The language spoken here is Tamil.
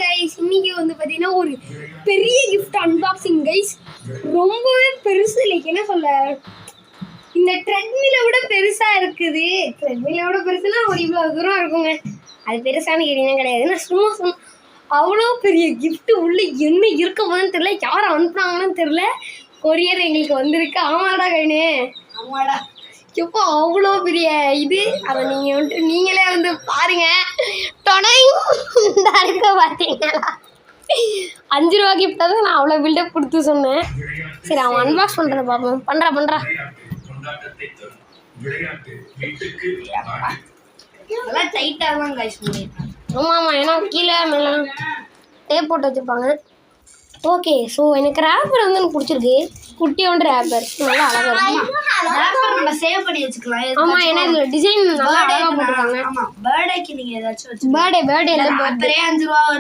கைஸ், இன்னைக்கு வந்து பார்த்தீங்கன்னா ஒரு பெரிய கிஃப்ட் அன்பாக்சிங் கைஸ். ரொம்பவே பெருசு, லைக் என்ன சொல்ல, இந்த ட்ரெட்மிலை விட பெருசாக இருக்குது. ட்ரெட்மிலை விட பெருசுனா ஒரு இவ்வளோ தூரம் இருக்குங்க. அது பெருசானு கேட்டீங்கன்னா கிடையாது. நான் சும்மா அவ்வளோ பெரிய கிஃப்ட் உள்ள என்ன இருக்க போதுன்னு தெரியல, யாரை அனுப்புனாங்கன்னு தெரியல. கொரியர் எங்களுக்கு வந்திருக்கு. ஆமாடா கைனே, ஆமாடா. எப்போ அவ்வளோ பெரிய இது, அதை நீங்கள் வந்துட்டு நீங்களே வந்து பாருங்க. இருக்க பார்த்தீங்களா, 5 ரூபா கிஃப்டாக தான் நான் அவ்வளோ பில்டப் கொடுத்து சொன்னேன். சரி, அவன் அன்பாக்ஸ் பண்ணுறத பார்ப்போம். பண்ணுறா அதெல்லாம் டைட்டாக தான் கைஸ் பண்ணியிருக்காங்க. ஆமாம், ஏன்னா கீழே மேலே டேப் போட்டு வச்சுருப்பாங்க. ஓகே, ஸோ எனக்கு ரேப்பர் வந்து எனக்கு பிடிச்சிருக்கு. குட்டியோண்டு ரேப்பர் நல்லா அழகாக இருக்கும். நம்ம சேவ் பண்ணி வச்சுக்கலாம். ஆமாம், ஏன்னா இதில் டிசைன் நல்லா அழகாக போட்டிருக்காங்க. ஆமாம், பர்த்டேக்கு நீங்கள் ஏதாச்சும் பர்த்டே எல்லாம் 5 ரூபா